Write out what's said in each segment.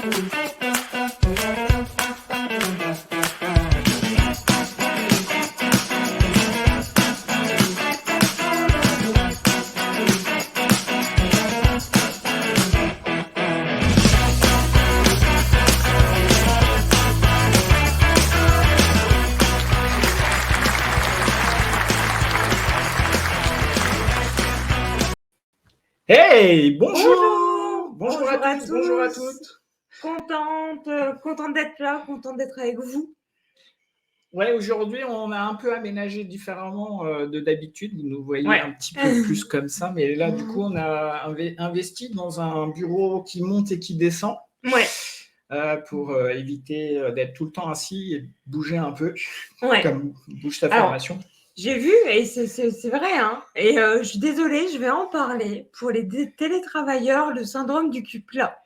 Hey, Bonjour, bonjour à tous, bonjour à toutes. Contente d'être là, contente d'être avec vous. Ouais, aujourd'hui, on a un peu aménagé différemment de d'habitude. Vous nous voyez Ouais. un petit peu plus comme ça, mais là, du coup, on a investi dans un bureau qui monte et qui descend Ouais, pour éviter d'être tout le temps assis et bouger un peu, ouais. comme bouge ta Alors, formation. j'ai vu, et c'est vrai, hein, et je suis désolée, je vais en parler. Pour les télétravailleurs, le syndrome du cul plat.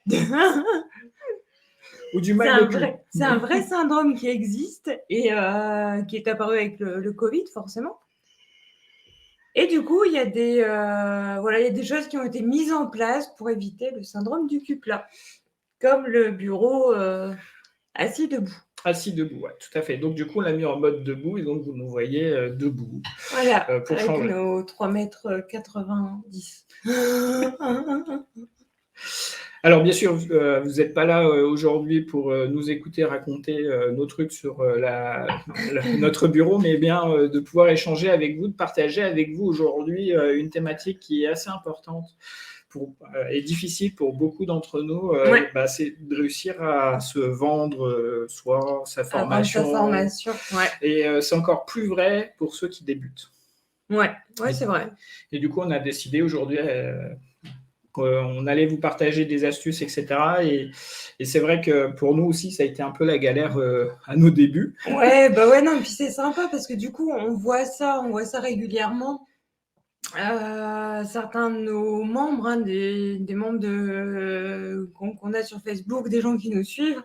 Ou du mal de cul. C'est un vrai syndrome qui existe et qui est apparu avec le Covid, forcément. Et du coup, il y a des choses qui ont été mises en place pour éviter le syndrome du cul plat, comme le bureau assis debout. Assis debout, ouais, tout à fait. Donc, du coup, on l'a mis en mode debout et donc vous nous voyez debout. Voilà, pour avec changer. nos 3,90 m. Alors, bien sûr, vous n'êtes pas là aujourd'hui pour nous écouter raconter nos trucs sur notre bureau, mais bien de pouvoir échanger avec vous, de partager avec vous aujourd'hui une thématique qui est assez importante et difficile pour beaucoup d'entre nous. Ouais. C'est de réussir à se vendre soi, sa formation. Ouais. Et c'est encore plus vrai pour ceux qui débutent. Ouais, c'est vrai. Et du coup, on a décidé aujourd'hui qu'on allait vous partager des astuces, etc. Et c'est vrai que pour nous aussi, ça a été un peu la galère à nos débuts. Ouais, non, puis c'est sympa parce que du coup, on voit ça régulièrement. Certains de nos membres, hein, des membres qu'on a sur Facebook, des gens qui nous suivent,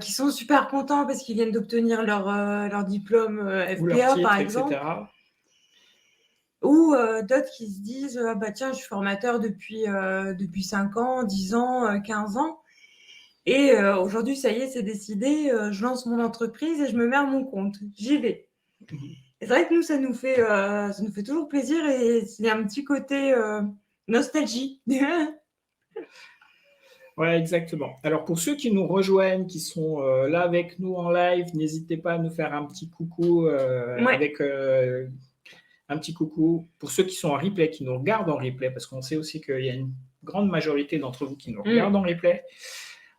qui sont super contents parce qu'ils viennent d'obtenir leur diplôme FPA, ou leur titre, par exemple. etc. Ou d'autres qui se disent tiens, je suis formateur depuis 5 ans, 10 ans, 15 ans. Et aujourd'hui, ça y est, c'est décidé, je lance mon entreprise et je me mets à mon compte. J'y vais. Et c'est vrai que nous, ça nous fait toujours plaisir et c'est un petit côté nostalgie. Ouais, exactement. Alors, pour ceux qui nous rejoignent, qui sont là avec nous en live, n'hésitez pas à nous faire un petit coucou avec un petit coucou. Pour ceux qui sont en replay, qui nous regardent en replay, parce qu'on sait aussi qu'il y a une grande majorité d'entre vous qui nous regardent en replay.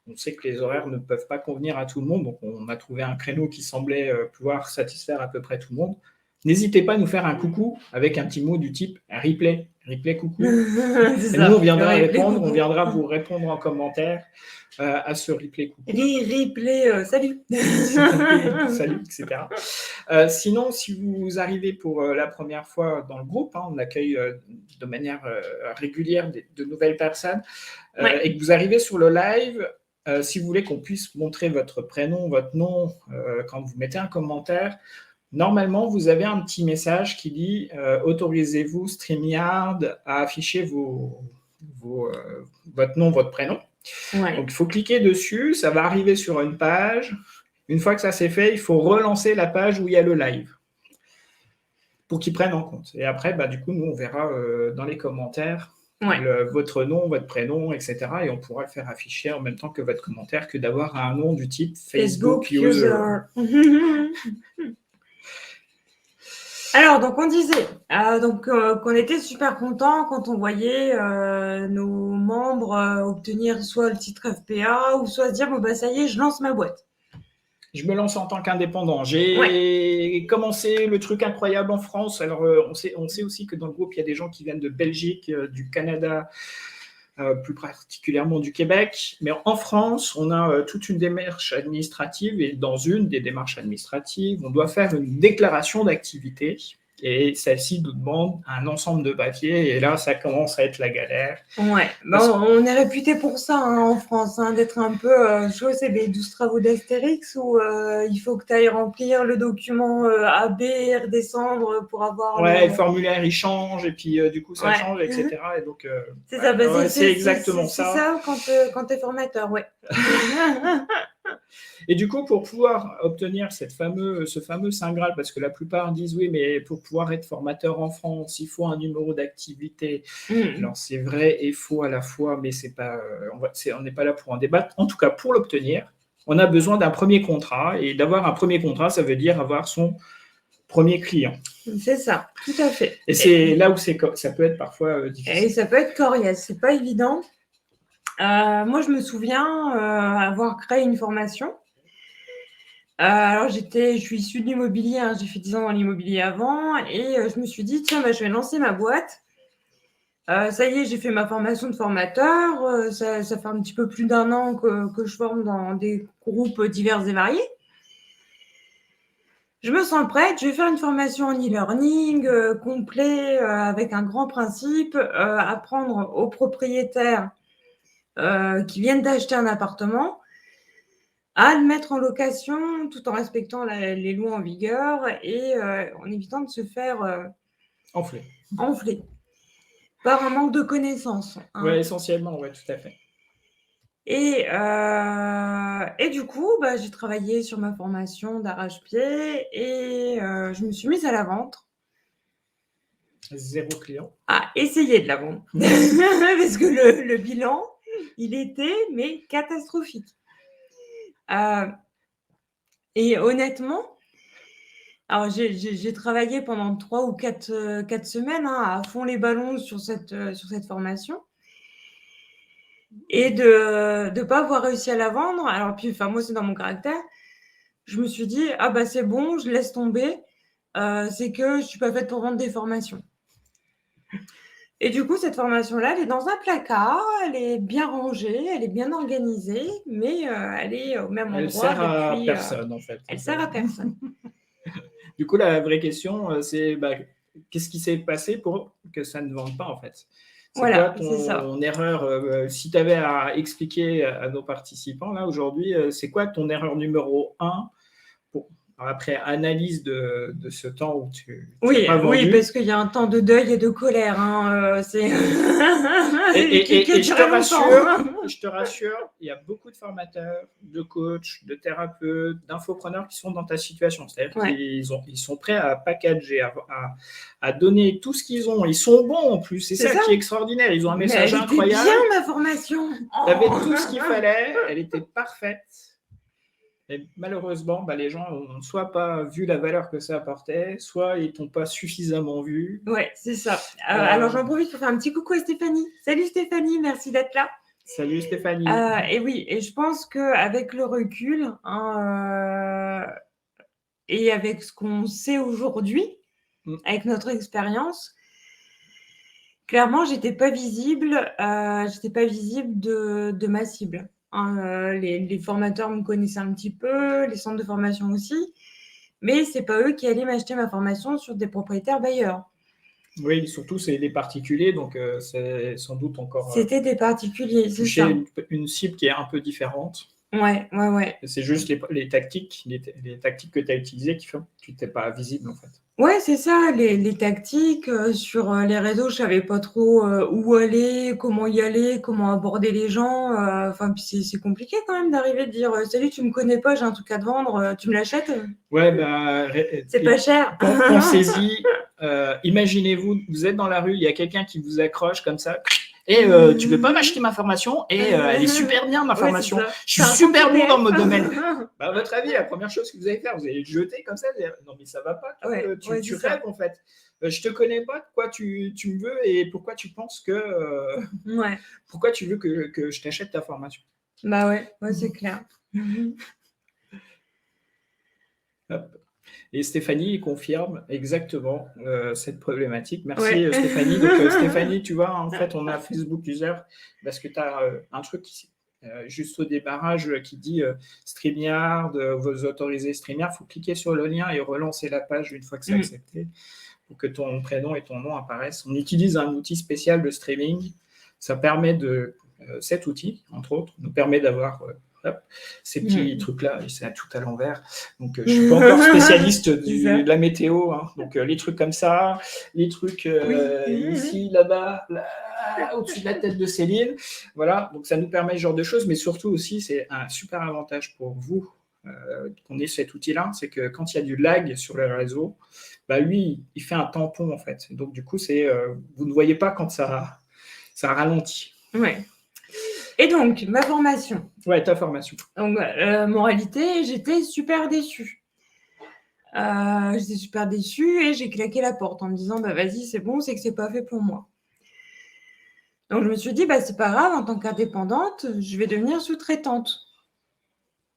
On sait que les horaires ne peuvent pas convenir à tout le monde, donc on a trouvé un créneau qui semblait pouvoir satisfaire à peu près tout le monde. N'hésitez pas à nous faire un coucou avec un petit mot du type replay, coucou. Et nous, on viendra répondre, on viendra vous répondre en commentaire à ce replay coucou. Replay, salut. Salut, etc. Sinon, si vous arrivez pour la première fois dans le groupe, on accueille de manière régulière de nouvelles personnes, et que vous arrivez sur le live, si vous voulez qu'on puisse montrer votre prénom, votre nom, quand vous mettez un commentaire, normalement, vous avez un petit message qui dit autorisez-vous StreamYard à afficher votre nom, votre prénom. Donc, il faut cliquer dessus, ça va arriver sur une page. Une fois que ça c'est fait, il faut relancer la page où il y a le live pour qu'ils prennent en compte. Et après, du coup, nous, on verra dans les commentaires votre nom, votre prénom, etc. Et on pourra le faire afficher en même temps que votre commentaire que d'avoir un nom du type Facebook user. Alors, donc on disait qu'on était super contents quand on voyait nos membres obtenir soit le titre FPA ou soit se dire ça y est, je lance ma boîte. Je me lance en tant qu'indépendant. J'ai commencé le truc incroyable en France. Alors, on sait aussi que dans le groupe, il y a des gens qui viennent de Belgique, du Canada, plus particulièrement du Québec. Mais en France, on a toute une démarche administrative et dans une des démarches administratives, on doit faire une déclaration d'activité Et celle-ci nous demande un ensemble de papiers, et là, ça commence à être la galère. Ouais, on est réputé pour ça en France, d'être un peu, je vois, c'est les 12 travaux d'Astérix où il faut que tu ailles remplir le document AB, redescendre pour avoir le formulaire, il change, et puis du coup, ça change, etc. Et donc, c'est ça, c'est exactement ça. C'est ça quand tu es formateur, ouais. Et du coup, pour pouvoir obtenir ce fameux Saint Graal, parce que la plupart disent oui, mais pour pouvoir être formateur en France, il faut un numéro d'activité. Alors, c'est vrai et faux à la fois, mais on n'est pas là pour en débattre. En tout cas, pour l'obtenir, on a besoin d'un premier contrat. Et d'avoir un premier contrat, ça veut dire avoir son premier client. C'est ça, tout à fait. Et c'est là où ça peut être parfois difficile. Et ça peut être coriace, c'est pas évident. Moi, je me souviens avoir créé une formation. Alors, je suis issue de l'immobilier, j'ai fait 10 ans dans l'immobilier avant, et je me suis dit, tiens, je vais lancer ma boîte. Ça y est, j'ai fait ma formation de formateur. Ça fait un petit peu plus d'1 an que je forme dans des groupes divers et variés. Je me sens prête, je vais faire une formation en e-learning complet avec un grand principe, apprendre aux propriétaires qui viennent d'acheter un appartement à le mettre en location tout en respectant les lois en vigueur et en évitant de se faire enfler par un manque de connaissances. Oui, essentiellement, oui, tout à fait. Et du coup, j'ai travaillé sur ma formation d'arrache-pied et je me suis mise à la vente. 0 client. À essayer de la vendre. Parce que le bilan, il était mais catastrophique. Et honnêtement, alors j'ai travaillé pendant 3 ou 4 semaines à fond les ballons sur cette formation. Et de pas avoir réussi à la vendre. Alors puis, moi, c'est dans mon caractère. Je me suis dit, c'est bon, je laisse tomber. C'est que je suis pas faite pour vendre des formations. Et du coup, cette formation-là, elle est dans un placard, elle est bien rangée, elle est bien organisée, mais elle est au même endroit. Elle sert à personne, en fait. Elle sert à personne. Du coup, la vraie question, c'est qu'est-ce qui s'est passé pour que ça ne vende pas, en fait? C'est quoi ton erreur si tu avais à expliquer à nos participants, là, aujourd'hui, c'est quoi ton erreur numéro 1 après analyse de ce temps où tu n'as pas vendu? Oui, parce qu'il y a un temps de deuil et de colère. C'est... et je te rassure, il y a beaucoup de formateurs, de coachs, de thérapeutes, d'infopreneurs qui sont dans ta situation. C'est-à-dire qu'ils sont prêts à packager, à donner tout ce qu'ils ont. Ils sont bons en plus. C'est ça qui est extraordinaire. Ils ont un message incroyable. Elle était bien, ma formation. Tu avais tout ce qu'il fallait. Elle était parfaite. Et malheureusement, les gens n'ont soit pas vu la valeur que ça apportait, soit ils t'ont pas suffisamment vu. Ouais, c'est ça. Alors, j'en profite pour faire un petit coucou à Stéphanie. Salut Stéphanie, merci d'être là. Salut Stéphanie. Et oui, et je pense qu'avec le recul et avec ce qu'on sait aujourd'hui, avec notre expérience, clairement, j'étais pas visible de ma cible. Les formateurs me connaissaient un petit peu, les centres de formation aussi, mais c'est pas eux qui allaient m'acheter ma formation sur des propriétaires bailleurs. Oui, surtout c'est des particuliers, donc c'est sans doute encore. C'était des particuliers, c'est ça. Une cible qui est un peu différente. Ouais. C'est juste les tactiques que tu as utilisées qui font que tu n'étais pas visible, en fait. Ouais, c'est ça, les tactiques. Sur les réseaux, je savais pas trop où aller, comment y aller, comment aborder les gens. Puis c'est compliqué quand même d'arriver de dire salut, tu me connais pas, j'ai un truc à te vendre, tu me l'achètes? Ouais, c'est pas cher. Pensez-y. Imaginez-vous, vous êtes dans la rue, il y a quelqu'un qui vous accroche comme ça. Et tu veux pas m'acheter ma formation? Et elle est super bien, ma formation. Je suis super bon dans mon domaine. À votre avis, la première chose que vous allez faire, vous allez le jeter comme ça. Non, mais ça va pas. Tu rêves, en fait. Je te connais pas. Pourquoi tu me veux et pourquoi tu penses que. Pourquoi tu veux que je t'achète ta formation? Ouais, c'est clair. Hop. Et Stéphanie confirme exactement cette problématique. Merci Stéphanie. Donc Stéphanie, tu vois, en fait, on a Facebook User parce que tu as un truc juste au démarrage qui dit StreamYard, vous autorisez StreamYard, il faut cliquer sur le lien et relancer la page une fois que c'est accepté. pour que ton prénom et ton nom apparaissent. On utilise un outil spécial de streaming. Ça permet de... cet outil, entre autres, nous permet d'avoir ces petits trucs-là, et c'est tout à l'envers. Donc, je ne suis pas encore spécialiste de la météo. Hein. Donc, les trucs comme ça, les trucs ici, là-bas, au-dessus de la tête de Céline. Voilà, donc ça nous permet ce genre de choses, mais surtout aussi, c'est un super avantage pour vous qu'on ait cet outil-là, c'est que quand il y a du lag sur le réseau, bah, lui, il fait un tampon, en fait. Donc, du coup, vous ne voyez pas quand ça ralentit. Ouais. Et donc, ma formation. Ouais, ta formation. Donc, moralité, j'étais super déçue. Et j'ai claqué la porte en me disant, bah vas-y, c'est bon, c'est que c'est pas fait pour moi. Donc, je me suis dit, bah c'est pas grave, en tant qu'indépendante, je vais devenir sous-traitante.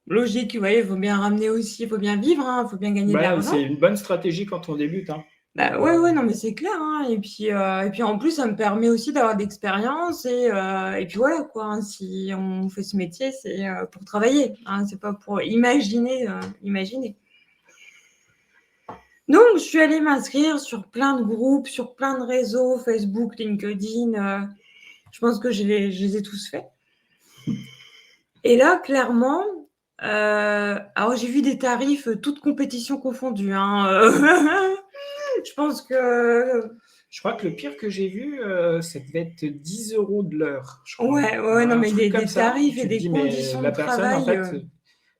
Logique, vous voyez, il faut bien ramener aussi, il faut bien vivre, il faut bien gagner de l'argent. C'est une bonne stratégie quand on débute. Hein. Bah ouais, non, mais c'est clair. Hein. Et puis en plus, ça me permet aussi d'avoir de l'expérience. Et puis voilà, quoi. Hein, si on fait ce métier, c'est pour travailler. Hein, c'est pas pour imaginer. Donc, je suis allée m'inscrire sur plein de groupes, sur plein de réseaux, Facebook, LinkedIn. Je pense que je les ai tous faits. Et là, clairement, alors j'ai vu des tarifs, toutes compétitions confondues. Hein, je pense que... Je crois que le pire que j'ai vu, ça devait être 10 € de l'heure. Ouais, non, mais des tarifs et des conditions de travail. La personne,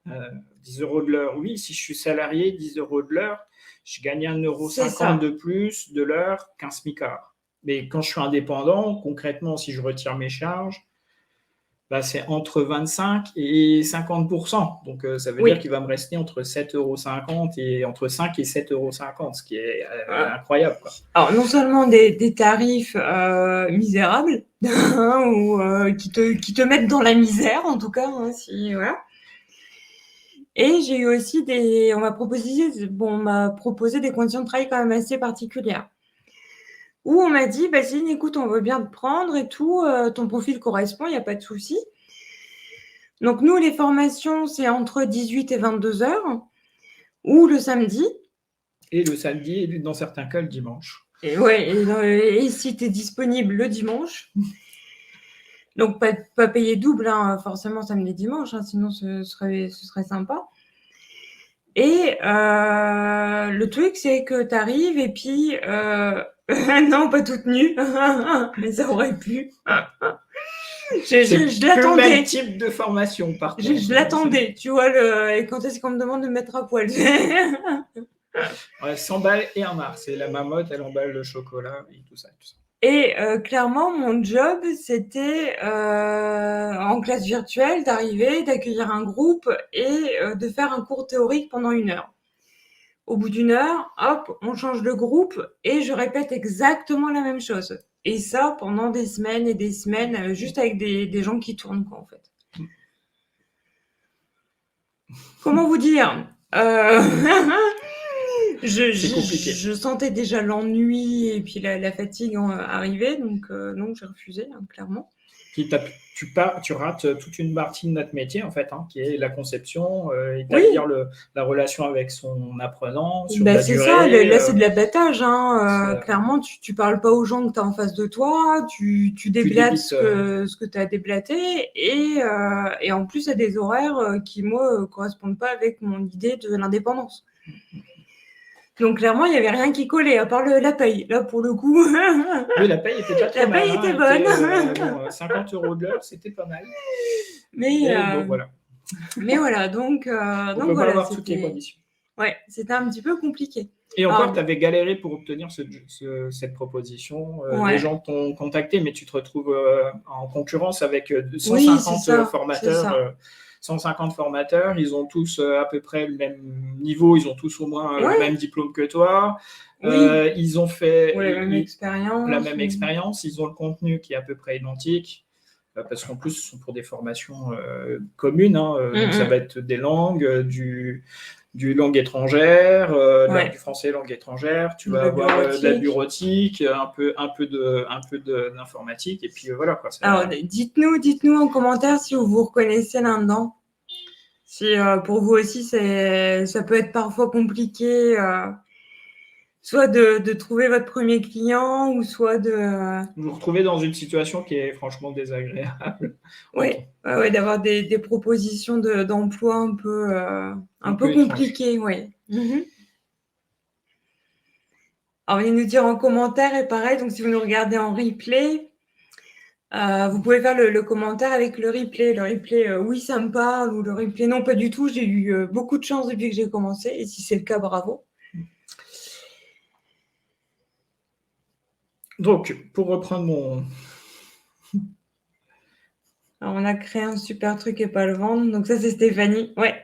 en fait, 10 € de l'heure, oui, si je suis salarié, 10 € de l'heure, je gagne 1,50 € de plus de l'heure qu'un smicard. Mais quand je suis indépendant, concrètement, si je retire mes charges, bah, c'est entre 25 et 50%. Donc, ça veut dire qu'il va me rester entre 7,50 € et entre 5 et 7,50 €, ce qui est incroyable. Quoi. Alors, non seulement des tarifs misérables, ou qui te mettent dans la misère, en tout cas. Hein, voilà. Et j'ai eu aussi on m'a proposé des conditions de travail quand même assez particulières. Où on m'a dit, bah, Céline, écoute, on veut bien te prendre et tout, ton profil correspond, il n'y a pas de souci. Donc, nous, les formations, c'est entre 18 et 22 heures, ou le samedi. Et le samedi, et dans certains cas, le dimanche. Et si tu es disponible le dimanche. Donc, pas payer double, hein, forcément, samedi et dimanche, hein, sinon ce serait sympa. Et le truc, c'est que tu arrives et puis... non, pas toute nue, mais ça aurait pu. Je l'attendais. C'est le même type de formation, par contre. Je l'attendais, tu vois, et quand est-ce qu'on me demande de me mettre à poil. 100 balles et un mar. C'est la marmotte, elle emballe le chocolat et tout ça. Et clairement, mon job, c'était en classe virtuelle d'arriver, d'accueillir un groupe et de faire un cours théorique pendant 1 heure. Au bout d'1 heure, hop, on change de groupe et je répète exactement la même chose. Et ça, pendant des semaines et des semaines, juste avec des gens qui tournent, quoi, en fait. Comment vous dire je sentais déjà l'ennui et puis la fatigue arriver, donc j'ai refusé, hein, clairement. Puis tu rates toute une partie de notre métier, en fait, hein, qui est la conception, établir la relation avec son apprenant, sur la durée. C'est ça, là c'est de l'abattage. Hein, clairement, tu parles pas aux gens que tu as en face de toi, tu déblates ce que tu as déblaté, et en plus, il y a des horaires qui, moi, correspondent pas avec mon idée de l'indépendance. Donc, clairement, il n'y avait rien qui collait, à part la paye. Là, pour le coup... Oui, la paye était pas trop mal. La paye était bonne. 50 € de l'heure, c'était pas mal. Mais bon, voilà. Mais voilà, donc... On peut pas avoir toutes les conditions. Ouais, c'était un petit peu compliqué. Et encore, tu avais galéré pour obtenir cette proposition. Les gens t'ont contacté, mais tu te retrouves en concurrence avec 150 formateurs. 150 formateurs, ils ont tous à peu près le même niveau, ils ont tous au moins le même diplôme que toi. Ils ont fait la même expérience. Ils ont le contenu qui est à peu près identique, parce qu'en plus, ce sont pour des formations communes. Hein, donc ça va être des langues, du langue étrangère, du français langue étrangère, tu vas avoir de la bureautique, un peu d'informatique, et puis voilà quoi. Alors dites-nous en commentaire si vous vous reconnaissez là-dedans. Si pour vous aussi ça peut être parfois compliqué soit de trouver votre premier client ou soit de... Vous vous retrouvez dans une situation qui est franchement désagréable. Oui, d'avoir des propositions d'emploi un peu compliquées. Oui. Alors, venez nous dire en commentaire, et pareil, donc si vous nous regardez en replay, vous pouvez faire le commentaire avec le replay. Le replay, oui, ça me parle, ou le replay, non, pas du tout. J'ai eu beaucoup de chance depuis que j'ai commencé, et si c'est le cas, bravo. Donc, pour reprendre mon... Alors, on a créé un super truc et pas le vendre. Donc ça, c'est Stéphanie. Ouais.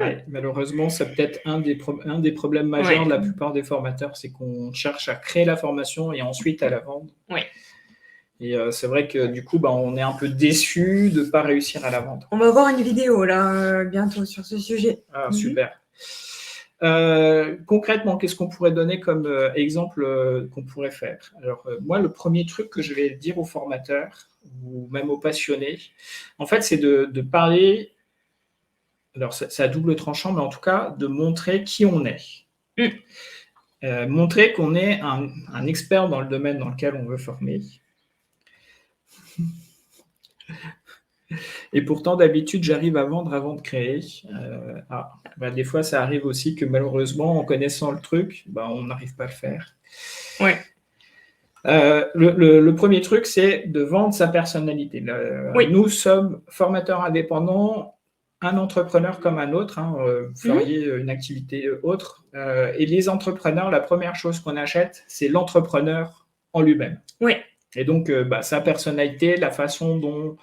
Ouais, malheureusement, c'est peut-être un des problèmes majeurs de la plupart des formateurs, c'est qu'on cherche à créer la formation et ensuite à la vendre. Ouais. Et c'est vrai que du coup, on est un peu déçu de ne pas réussir à la vendre. On va voir une vidéo là bientôt sur ce sujet. Ah, super. Concrètement, qu'est-ce qu'on pourrait donner comme exemple qu'on pourrait faire? Alors, moi, le premier truc que je vais dire aux formateurs ou même aux passionnés, en fait, c'est de parler. Alors, c'est à double tranchant, mais en tout cas, de montrer qui on est. Montrer qu'on est un expert dans le domaine dans lequel on veut former. Et pourtant, d'habitude, j'arrive à vendre avant de créer. Des fois, ça arrive aussi que malheureusement, en connaissant le truc, on n'arrive pas à le faire. Ouais. Le premier truc, c'est de vendre sa personnalité. Oui. Nous sommes formateurs indépendants, un entrepreneur comme un autre. Vous feriez une activité autre. Et les entrepreneurs, la première chose qu'on achète, c'est l'entrepreneur en lui-même. Oui. Et donc, sa personnalité, la façon dont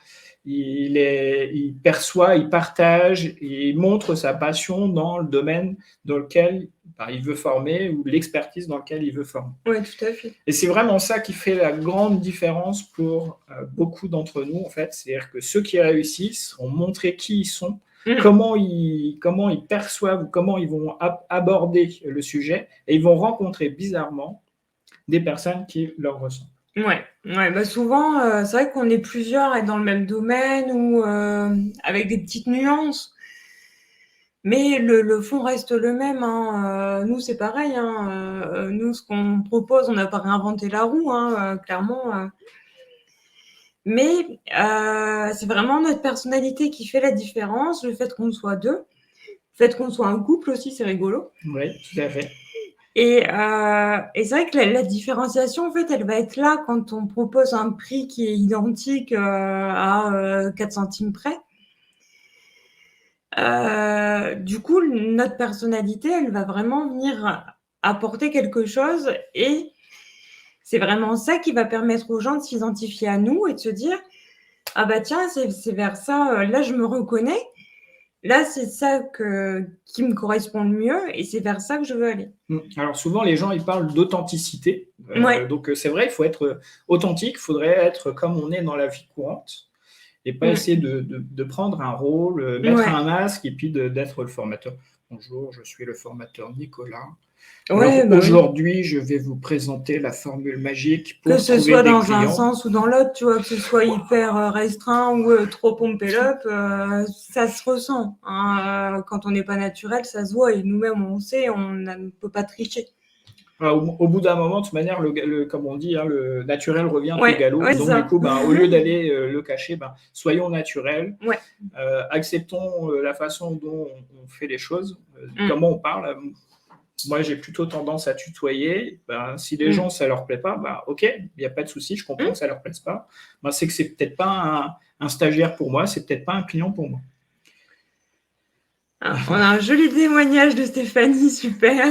il perçoit, il partage, il montre sa passion dans le domaine dans lequel il veut former ou l'expertise dans lequel il veut former. Oui, tout à fait. Et c'est vraiment ça qui fait la grande différence pour beaucoup d'entre nous, en fait. C'est-à-dire que ceux qui réussissent ont montré qui ils sont, comment ils perçoivent, comment ils vont aborder le sujet, et ils vont rencontrer bizarrement des personnes qui leur ressemblent. Ouais, souvent, c'est vrai qu'on est plusieurs à être dans le même domaine ou avec des petites nuances. Mais le fond reste le même. Nous, c'est pareil. Nous, ce qu'on propose, on n'a pas réinventé la roue, clairement. Mais c'est vraiment notre personnalité qui fait la différence. Le fait qu'on soit deux. Le fait qu'on soit un couple aussi, c'est rigolo. Oui, tout à fait. Et c'est vrai que la différenciation, en fait, elle va être là quand on propose un prix qui est identique à 4 centimes près. Du coup, notre personnalité, elle va vraiment venir apporter quelque chose et c'est vraiment ça qui va permettre aux gens de s'identifier à nous et de se dire « Ah bah tiens, c'est vers ça, là je me reconnais, là c'est ça qui me correspond le mieux et c'est vers ça que je veux aller. » Alors souvent, les gens, ils parlent d'authenticité. Ouais. Donc c'est vrai, il faut être authentique, il faudrait être comme on est dans la vie courante. Et pas essayer de prendre un rôle, mettre un masque et puis d'être le formateur. Bonjour, je suis le formateur Nicolas. Aujourd'hui, je vais vous présenter la formule magique pour trouver des clients. Que ce soit dans un sens ou dans l'autre, tu vois, que ce soit hyper restreint ou trop pompé up, ça se ressent. Quand on n'est pas naturel, ça se voit et nous-mêmes, on sait, on ne peut pas tricher. Au bout d'un moment, de toute manière, comme on dit, le naturel revient au galop. Donc, ça. Du coup, au lieu d'aller le cacher, soyons naturels. Ouais. Acceptons la façon dont on fait les choses, comment on parle. Moi, j'ai plutôt tendance à tutoyer. Si les gens, ça ne leur plaît pas, ok, il n'y a pas de souci, je comprends que ça ne leur plaise pas. C'est que c'est peut-être pas un stagiaire pour moi, c'est peut-être pas un client pour moi. On a un joli témoignage de Stéphanie, super.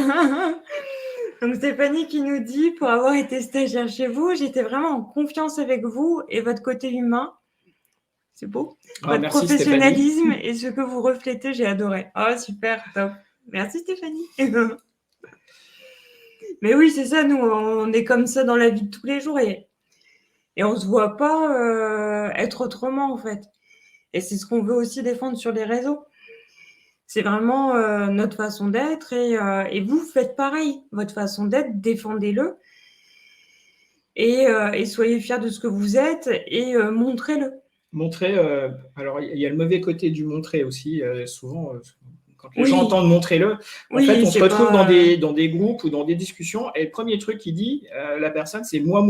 Donc Stéphanie qui nous dit, pour avoir été stagiaire chez vous, j'étais vraiment en confiance avec vous et votre côté humain. C'est beau. Votre professionnalisme Stéphanie. Et ce que vous reflétez, j'ai adoré. Oh, super, top. Merci Stéphanie. Mais oui, c'est ça, nous, on est comme ça dans la vie de tous les jours et on ne se voit pas être autrement, en fait. Et c'est ce qu'on veut aussi défendre sur les réseaux. C'est vraiment notre façon d'être et vous faites pareil. Votre façon d'être, défendez-le et soyez fiers de ce que vous êtes et montrez-le. Montrer, alors il y a le mauvais côté du montrer aussi. Souvent, quand les gens entendent montrez-le, en fait, on se retrouve dans des groupes ou dans des discussions, et le premier truc qu'il dit, la personne, c'est moi,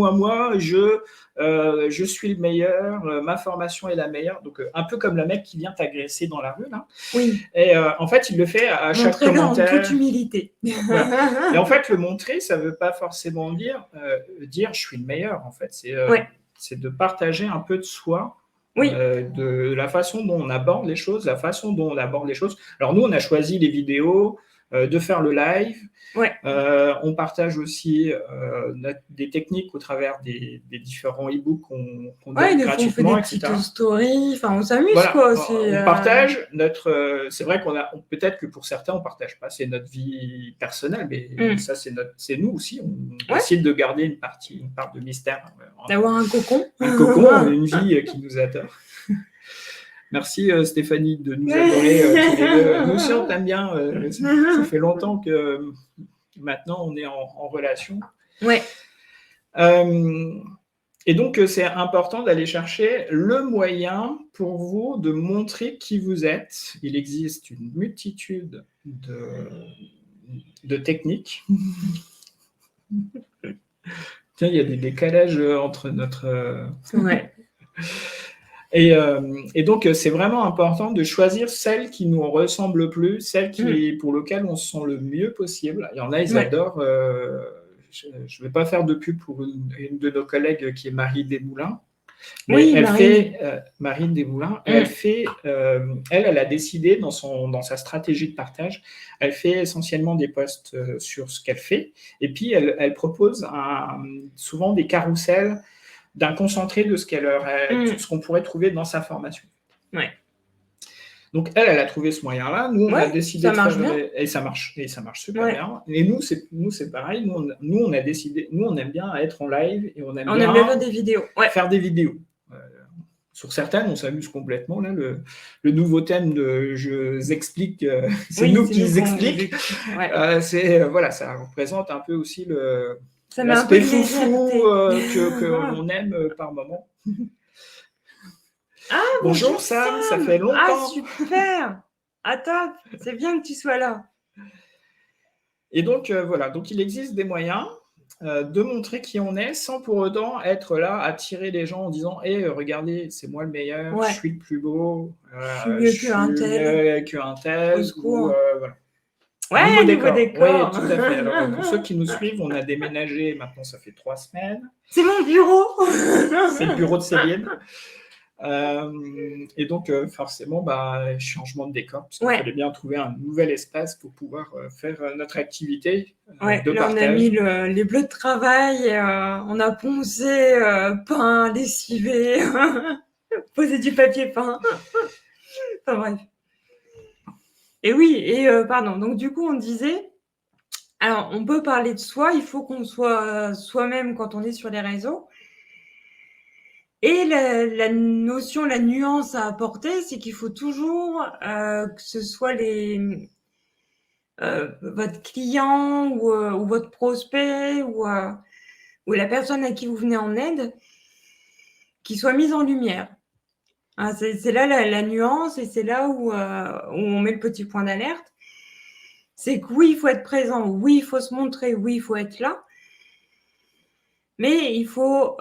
je suis le meilleur, ma formation est la meilleure. Donc, un peu comme le mec qui vient t'agresser dans la rue, là. Oui. Et en fait, il le fait à chaque commentaire. En toute humilité. Voilà. Et en fait, le montrer, ça ne veut pas forcément dire je suis le meilleur, en fait. C'est de partager un peu de soi. Oui. De la façon dont on aborde les choses, la façon dont on aborde les choses. Alors nous, on a choisi les vidéos, de faire le live. Ouais. On partage aussi des techniques au travers des différents e-books qu'on donne gratuitement, on fait des petites stories, enfin on s'amuse, voilà, quoi. On partage notre... c'est vrai qu'on a... Peut-être que pour certains, on ne partage pas, c'est notre vie personnelle, mais ça, c'est nous aussi. On décide de garder une part de mystère. D'avoir un cocon. Un cocon, une vie qui nous adore. Merci Stéphanie de nous adorer tous les deux. Nous aussi, on t'aime bien. Ça fait longtemps que maintenant, on est en relation. Ouais. Et donc, c'est important d'aller chercher le moyen pour vous de montrer qui vous êtes. Il existe une multitude de techniques. Tiens, il y a des décalages entre notre... Ouais. Et donc, c'est vraiment important de choisir celle qui nous ressemble le plus, celle pour laquelle on se sent le mieux possible. Il y en a, ils adorent... je ne vais pas faire de pub pour une de nos collègues qui est Marie Desmoulins. Mais Marine Desmoulins, elle a décidé dans sa stratégie de partage, elle fait essentiellement des posts sur ce qu'elle fait. Et puis, elle propose souvent des carousels d'un concentré de ce qu'on pourrait trouver dans sa formation. Ouais. Donc, elle a trouvé ce moyen-là. Nous, on a décidé de faire... Et ça marche super bien. Et nous, c'est pareil. Nous, on a décidé... Nous, on aime bien être en live et on aime bien faire des vidéos. Faire des vidéos. Sur certaines, on s'amuse complètement. Là, le nouveau thème de « Je explique », c'est nous qui expliquent. Ça représente un peu aussi l'aspect foufou qu'on aime par moment. Ah, bonjour Sam, ça fait longtemps. Ah, super. Attends, c'est bien que tu sois là. Et donc, donc il existe des moyens de montrer qui on est sans pour autant être là à tirer les gens en disant regardez, c'est moi le meilleur, je suis le plus beau, je suis mieux qu'un tel. Au secours. Nouveau décor. Oui, tout à fait. Alors, pour ceux qui nous suivent, on a déménagé, maintenant ça fait 3 semaines. C'est mon bureau. C'est le bureau de Céline. Et donc, forcément, changement de décor, parce qu'il fallait bien trouver un nouvel espace pour pouvoir faire notre activité de là, partage. On a mis les bleus de travail, on a poncé, peint, lessivé, posé du papier peint. Enfin bref. Et oui, pardon, donc du coup, on disait, alors on peut parler de soi, il faut qu'on soit soi-même quand on est sur les réseaux. Et la notion, la nuance à apporter, c'est qu'il faut toujours que ce soit votre client ou votre prospect ou la personne à qui vous venez en aide qui soit mise en lumière. C'est là la nuance et c'est là où on met le petit point d'alerte. C'est que oui, il faut être présent, oui, il faut se montrer, oui, il faut être là. Mais il faut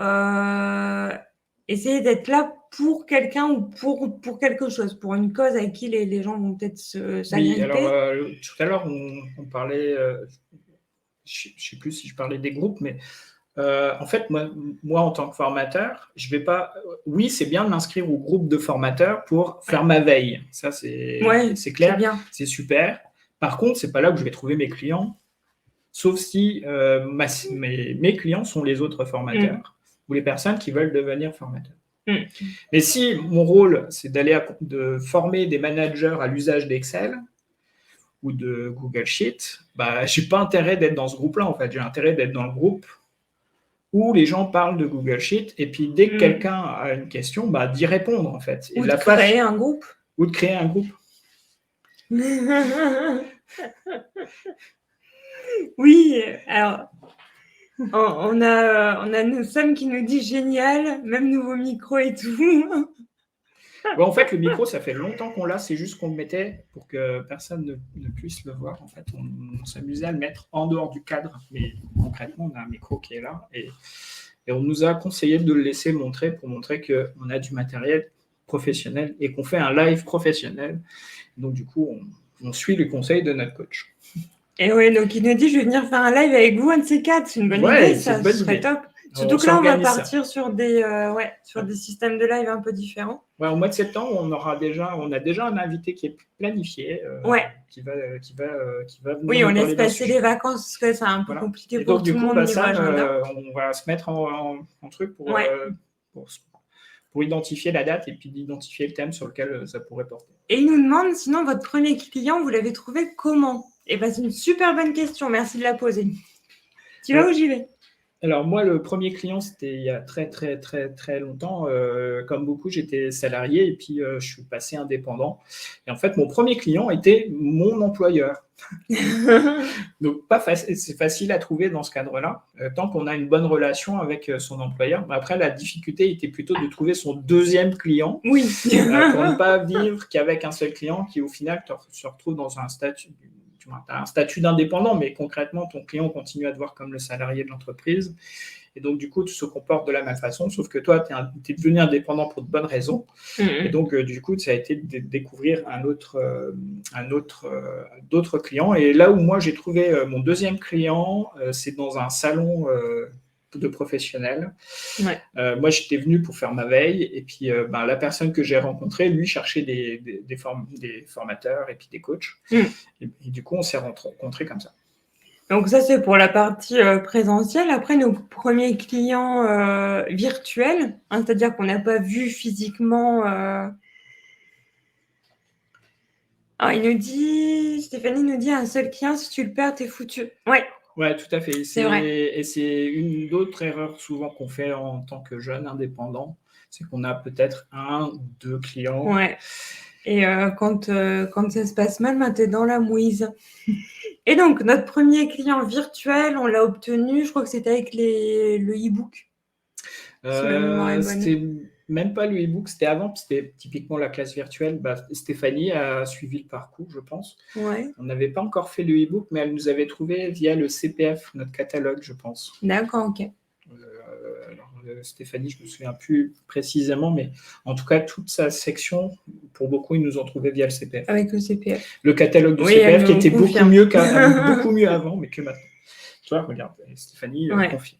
essayer d'être là pour quelqu'un ou pour quelque chose, pour une cause avec qui les gens vont peut-être s'agripper. Oui, alors tout à l'heure, on parlait, je ne sais plus si je parlais des groupes, mais en fait, moi, en tant que formateur, je vais pas... Oui, c'est bien de m'inscrire au groupe de formateurs pour faire ma veille. Ça, c'est clair, c'est super. Par contre, ce n'est pas là où je vais trouver mes clients, sauf si mes clients sont les autres formateurs ou les personnes qui veulent devenir formateurs. Mais si mon rôle, c'est de former des managers à l'usage d'Excel ou de Google Sheet, je n'ai pas intérêt d'être dans ce groupe-là, en fait. J'ai intérêt d'être dans le groupe où les gens parlent de Google Sheet et puis dès que quelqu'un a une question, d'y répondre, en fait. Ou de créer un groupe. Ou de créer un groupe. Oui, alors... On a Sam qui nous dit génial, même nouveau micro et tout. Ouais, en fait, le micro, ça fait longtemps qu'on l'a, c'est juste qu'on le mettait pour que personne ne puisse le voir. En fait, on s'amusait à le mettre en dehors du cadre, mais concrètement, on a un micro qui est là et on nous a conseillé de le laisser montrer pour montrer qu'on a du matériel professionnel et qu'on fait un live professionnel. Donc, du coup, on suit les conseils de notre coach. Et oui, donc il nous dit, je vais venir faire un live avec vous, un de ces quatre. C'est une bonne idée, ça serait top. Surtout que là, on va partir sur des systèmes de live un peu différents. Ouais, au mois de septembre, on a déjà un invité qui est planifié, qui va venir. Oui, on laisse passer les vacances parce que c'est un peu compliqué pour tout le monde niveau agenda. On va se mettre en truc pour identifier la date et puis d'identifier le thème sur lequel ça pourrait porter. Et il nous demande, sinon, votre premier client, vous l'avez trouvé comment? Eh bien, c'est une super bonne question. Merci de la poser. Tu vas où j'y vais? Alors moi, le premier client, c'était il y a très, très, très, très longtemps. Comme beaucoup, j'étais salarié et puis je suis passé indépendant. Et en fait, mon premier client était mon employeur. Donc, c'est facile à trouver dans ce cadre-là, tant qu'on a une bonne relation avec son employeur. Mais après, la difficulté était plutôt de trouver son deuxième client. Oui. Pour ne pas vivre qu'avec un seul client qui, au final, se retrouve dans un statut... Tu as un statut d'indépendant, mais concrètement, ton client continue à te voir comme le salarié de l'entreprise. Et donc, du coup, tu te comportes de la même façon, sauf que toi, tu es devenu indépendant pour de bonnes raisons. Et donc, du coup, ça a été de découvrir d'autres clients. Et là où moi, j'ai trouvé mon deuxième client, c'est dans un salon de professionnels. Ouais. Moi, j'étais venu pour faire ma veille et puis la personne que j'ai rencontrée, lui, cherchait des formateurs et puis des coachs. Et du coup, on s'est rencontrés comme ça. Donc ça, c'est pour la partie présentielle. Après, nos premiers clients virtuels, c'est-à-dire qu'on n'a pas vu physiquement... Ah, Stéphanie nous dit, un seul client, si tu le perds, t'es foutu. Ouais, tout à fait. C'est vrai. Et c'est une autre erreur souvent qu'on fait en tant que jeune indépendant, c'est qu'on a peut-être 1 ou 2 clients. Ouais. Et quand ça se passe mal, t'es dans la mouise. Et donc, notre premier client virtuel, on l'a obtenu, je crois que c'était avec le e-book. C'était même pas le e-book, c'était avant, c'était typiquement la classe virtuelle. Stéphanie a suivi le parcours, je pense. Ouais. On n'avait pas encore fait le e-book, mais elle nous avait trouvé via le CPF, notre catalogue, je pense. D'accord, ok. Stéphanie, je ne me souviens plus précisément, mais en tout cas, toute sa section, pour beaucoup, ils nous ont trouvé via le CPF. Avec le CPF. Le catalogue du CPF qui était beaucoup mieux avant, mais que maintenant. Tu vois, regarde, Stéphanie confirme.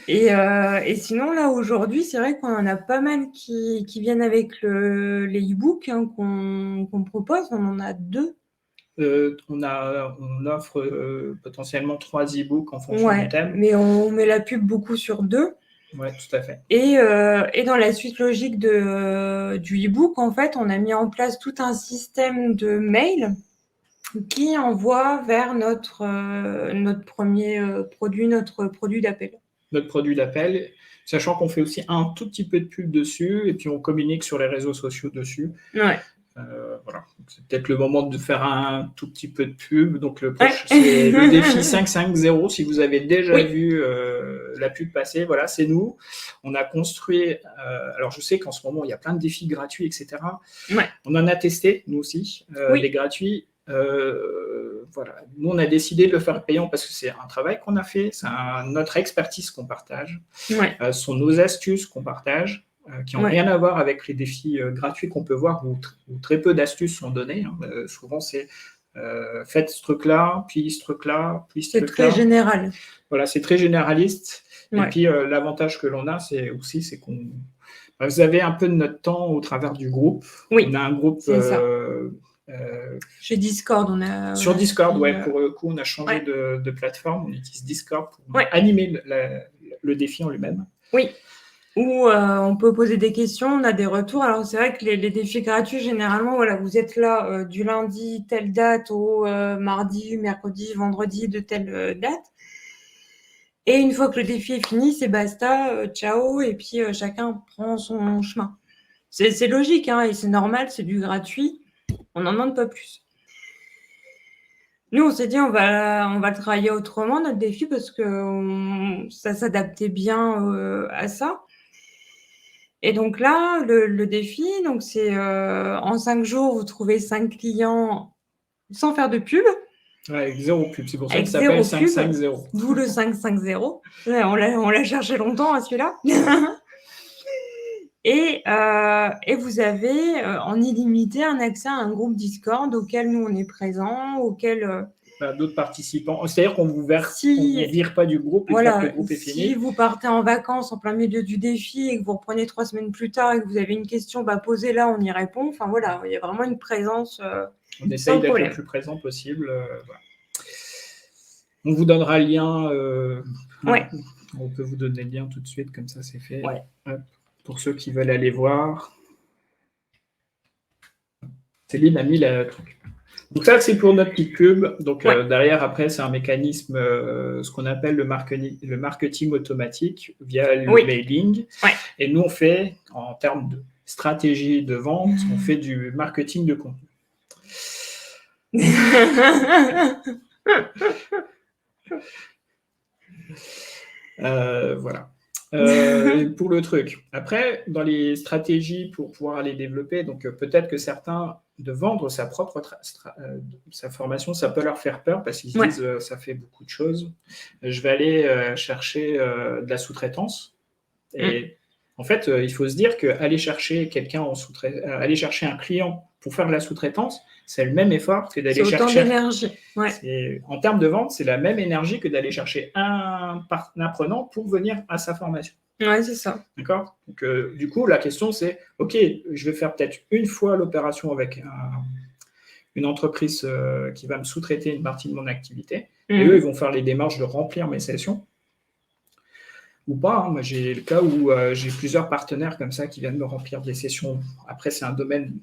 Et sinon, là, aujourd'hui, c'est vrai qu'on en a pas mal qui viennent avec les e-books qu'on propose. On en a 2. On offre potentiellement 3 e-books en fonction du thème. Mais on met la pub beaucoup sur 2. Oui, tout à fait. Et dans la suite logique du e-book, en fait, on a mis en place tout un système de mail qui envoie vers notre premier produit, notre produit d'appel. Notre produit d'appel, sachant qu'on fait aussi un tout petit peu de pub dessus et puis on communique sur les réseaux sociaux dessus. Ouais. Voilà. C'est peut-être le moment de faire un tout petit peu de pub. Donc le c'est le défi 550. Si vous avez déjà vu la pub passer, voilà, c'est nous. On a construit. Alors je sais qu'en ce moment il y a plein de défis gratuits, etc. Ouais. On en a testé nous aussi des gratuits. Voilà. Nous on a décidé de le faire payant parce que c'est un travail qu'on a fait, c'est notre expertise qu'on partage, sont nos astuces qu'on partage. Qui n'ont rien à voir avec les défis gratuits qu'on peut voir où très peu d'astuces sont données. Souvent, c'est faites ce truc-là, puis ce truc-là, puis ce truc-là. C'est très général. Voilà, c'est très généraliste. Et puis, l'avantage que l'on a, c'est qu'on... vous avez un peu de notre temps au travers du groupe. Oui, on a un groupe... chez Discord, sur Discord, pour le coup, on a changé de plateforme. On utilise Discord pour animer le défi en lui-même. Oui. Où on peut poser des questions, on a des retours. Alors, c'est vrai que les défis gratuits, généralement, voilà, vous êtes là du lundi, telle date, au mardi, mercredi, vendredi, de telle date. Et une fois que le défi est fini, c'est basta, ciao, et puis chacun prend son chemin. C'est logique, et c'est normal, c'est du gratuit. On n'en demande pas plus. Nous, on s'est dit, on va le travailler autrement, notre défi, parce que ça s'adaptait bien à ça. Et donc là, le défi, donc c'est en 5 jours, vous trouvez 5 clients sans faire de pub. Ouais, avec 0 pub. C'est pour ça Avec qu'il s'appelle 0 pub, 550. d'où le 550. Ouais, on l'a cherché longtemps, hein, celui-là. Et vous avez en illimité un accès à un groupe Discord auquel nous on est présent, auquel D'autres participants. C'est-à-dire qu'on vous vire, si, on vire pas du groupe une fois que le groupe est fini. Si vous partez en vacances en plein milieu du défi et que vous reprenez 3 semaines plus tard et que vous avez une question, posez-la, on y répond. Enfin voilà, il y a vraiment une présence. On essaye d'être le plus présent possible. Voilà. On vous donnera le lien. Ouais. On peut vous donner le lien tout de suite, comme ça c'est fait. Ouais. Pour ceux qui veulent aller voir. Céline a mis le truc. Donc ça, c'est pour notre petite pub. Donc derrière, après, c'est un mécanisme, ce qu'on appelle le marketing automatique via le mailing. Ouais. Et nous, on fait, en termes de stratégie de vente, on fait du marketing de contenu. Voilà. Pour le truc. Après, dans les stratégies pour pouvoir les développer, donc peut-être que certains de vendre sa propre sa formation, ça peut leur faire peur parce qu'ils se disent ça fait beaucoup de choses. Je vais aller chercher de la sous-traitance. Et en fait, il faut se dire qu'aller chercher quelqu'un aller chercher un client pour faire de la sous-traitance, c'est le même effort que d'aller chercher. C'est autant d'énergie. Ouais. En termes de vente, c'est la même énergie que d'aller chercher un apprenant pour venir à sa formation. Ouais, c'est ça. D'accord ? Donc, du coup, la question, c'est OK, je vais faire peut-être une fois l'opération avec une entreprise qui va me sous-traiter une partie de mon activité. Et eux, ils vont faire les démarches de remplir mes sessions. Ou pas. Hein. Moi, j'ai le cas où j'ai plusieurs partenaires comme ça qui viennent me remplir des sessions. Après, c'est un domaine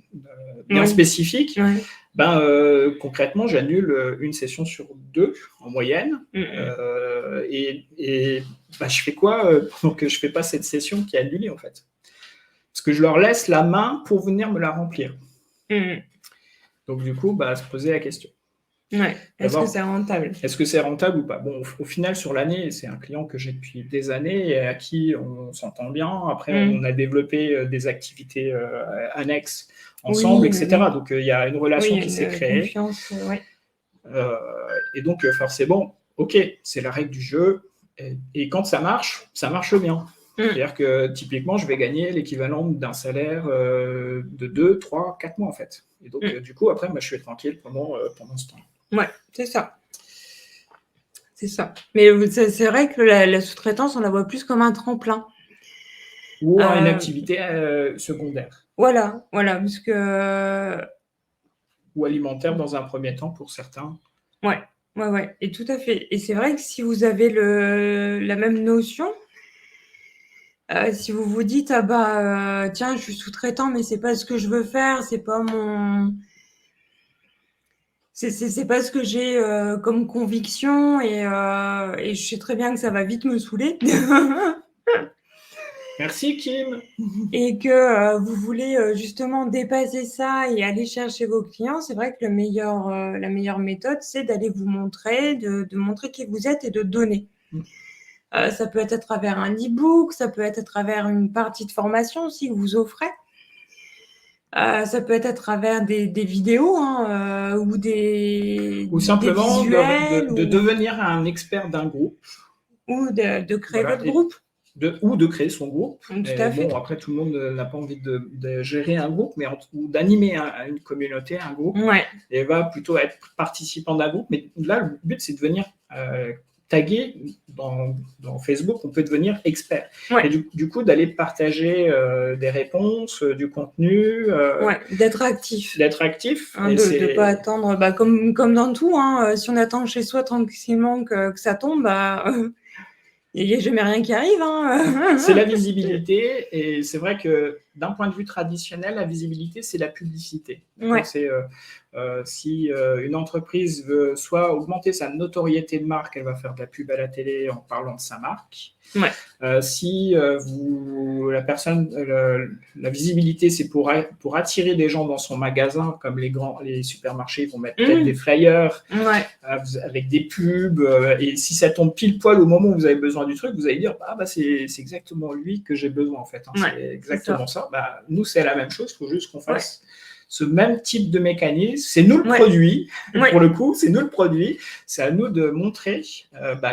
bien spécifique. Concrètement, j'annule une session sur 2 en moyenne. Et je fais quoi pendant que je ne fais pas cette session qui est annulée, en fait ? Parce que je leur laisse la main pour venir me la remplir. Donc, du coup, se poser la question. Ouais. Est-ce que c'est rentable ? Est-ce que c'est rentable ou pas ? Bon, au final, sur l'année, c'est un client que j'ai depuis des années et à qui on s'entend bien. Après, on a développé des activités annexes ensemble, etc. Donc, il y a une relation qui s'est créée. Confiance, et donc, forcément, OK, c'est la règle du jeu. Et quand ça marche bien. C'est-à-dire que, typiquement, je vais gagner l'équivalent d'un salaire de 2, 3, 4 mois, en fait. Et donc, du coup, après, je suis tranquille pendant ce temps. Ouais, c'est ça. C'est ça. Mais c'est vrai que la sous-traitance, on la voit plus comme un tremplin. Ou une activité secondaire. Voilà, parce que... Ou alimentaire dans un premier temps pour certains. Ouais. Et tout à fait. Et c'est vrai que si vous avez la même notion, si vous vous dites, tiens, je suis sous-traitant, mais c'est pas ce que je veux faire, c'est pas mon... C'est pas ce que j'ai comme conviction et je sais très bien que ça va vite me saouler. Merci Kim. Et que vous voulez justement dépasser ça et aller chercher vos clients, c'est vrai que la meilleure méthode, c'est d'aller vous montrer, de montrer qui vous êtes et de donner. Ça peut être à travers un e-book, ça peut être à travers une partie de formation aussi que vous offrez. Ça peut être à travers des vidéos ou simplement des visuels, de devenir un expert d'un groupe. Ou de créer votre groupe. Ou de créer son groupe. Tout à fait. Bon, après, tout le monde n'a pas envie de gérer un groupe, ou d'animer une communauté, un groupe. Et va plutôt être participant d'un groupe. Mais là, le but, c'est de venir taguer dans Facebook, on peut devenir expert. Et du coup, d'aller partager des réponses, du contenu. D'être actif. De ne pas attendre, comme dans tout, si on attend chez soi tranquillement que ça tombe, il n'y a jamais rien qui arrive. C'est la visibilité, et c'est vrai que d'un point de vue traditionnel, la visibilité, c'est la publicité. Ouais. Donc, c'est si une entreprise veut soit augmenter sa notoriété de marque, elle va faire de la pub à la télé en parlant de sa marque. Ouais. Si la visibilité, c'est pour attirer des gens dans son magasin, comme les supermarchés vont mettre peut-être des flyers avec des pubs, et si ça tombe pile poil au moment où vous avez besoin du truc, vous allez dire c'est exactement lui que j'ai besoin en fait. C'est exactement ça. Nous, c'est la même chose, il faut juste qu'on fasse ce même type de mécanisme. C'est nous le produit, pour le coup, c'est nous le produit. C'est à nous de montrer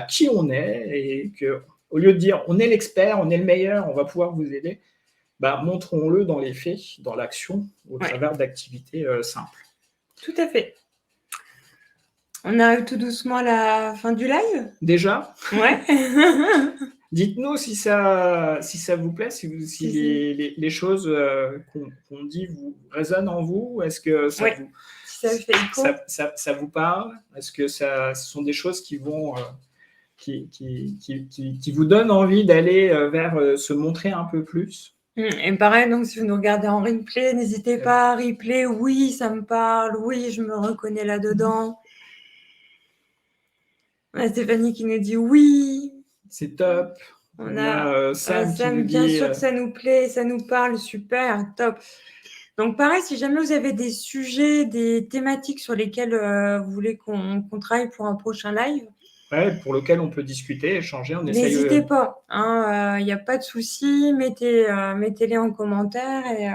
qui on est, et que au lieu de dire on est l'expert, on est le meilleur, on va pouvoir vous aider, montrons-le dans les faits, dans l'action, au travers d'activités simples. Tout à fait. On arrive tout doucement à la fin du live. Déjà ? Ouais. Dites-nous si ça vous plaît, si les choses qu'on dit vous résonnent en vous. Est-ce que ça vous parle ? Est-ce que ce sont des choses qui vont... qui vous donne envie d'aller vers se montrer un peu plus. Et pareil, donc si vous nous regardez en replay, n'hésitez pas à replay. Oui, ça me parle. Oui, je me reconnais là-dedans. Stéphanie qui nous dit oui. C'est top. On a Sam qui nous bien dit, sûr que ça nous plaît, ça nous parle, super, top. Donc pareil, si jamais vous avez des sujets, des thématiques sur lesquelles vous voulez qu'on travaille pour un prochain live, pour lequel on peut discuter, échanger, on essaye. N'hésitez pas, il n'y a pas de souci, mettez-les en commentaire et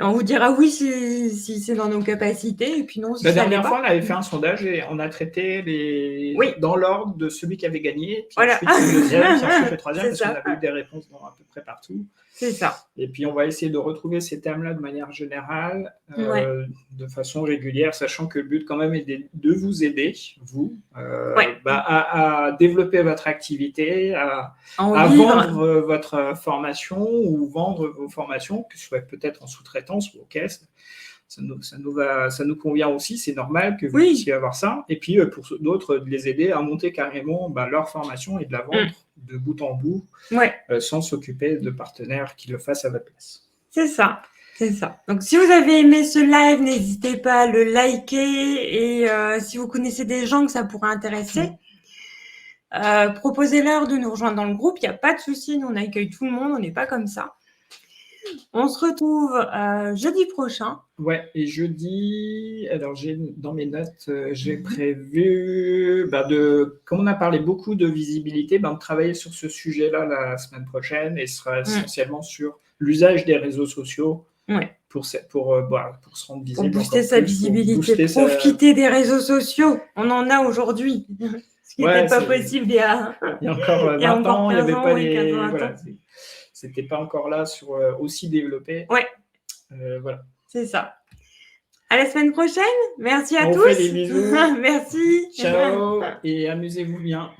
on vous dira oui si c'est dans nos capacités, et puis non si la dernière fois, on avait fait un sondage et on a traité dans l'ordre de celui qui avait gagné, puis ensuite le deuxième, puis ensuite le troisième, parce qu'on avait eu des réponses dans à peu près partout. C'est ça. Et puis, on va essayer de retrouver ces thèmes-là de manière générale, de façon régulière, sachant que le but, quand même, est de vous aider, vous, à développer votre activité, à vendre votre formation ou vendre vos formations, que ce soit peut-être en sous-traitance ou en caisse. Ça nous convient aussi, c'est normal que vous puissiez avoir ça. Et puis, pour d'autres, de les aider à monter carrément leur formation et de la vendre de bout en bout, sans s'occuper de partenaires qui le fassent à votre place. C'est ça, c'est ça. Donc, si vous avez aimé ce live, n'hésitez pas à le liker, et si vous connaissez des gens que ça pourrait intéresser, proposez-leur de nous rejoindre dans le groupe. Il n'y a pas de souci, nous on accueille tout le monde, on n'est pas comme ça. On se retrouve jeudi prochain. Ouais, et jeudi, alors dans mes notes, j'ai prévu comme on a parlé beaucoup de visibilité, de travailler sur ce sujet-là la semaine prochaine, et ce sera essentiellement sur l'usage des réseaux sociaux pour se rendre visible. Pour booster sa visibilité, profiter des réseaux sociaux. On en a aujourd'hui, ce qui n'était pas possible il y a encore 20 ans, il n'y avait pas les... Voilà, c'était pas encore là aussi développé. Voilà. C'est ça. À la semaine prochaine. Merci à tous. On fait des bisous. Merci. Ciao et amusez-vous bien.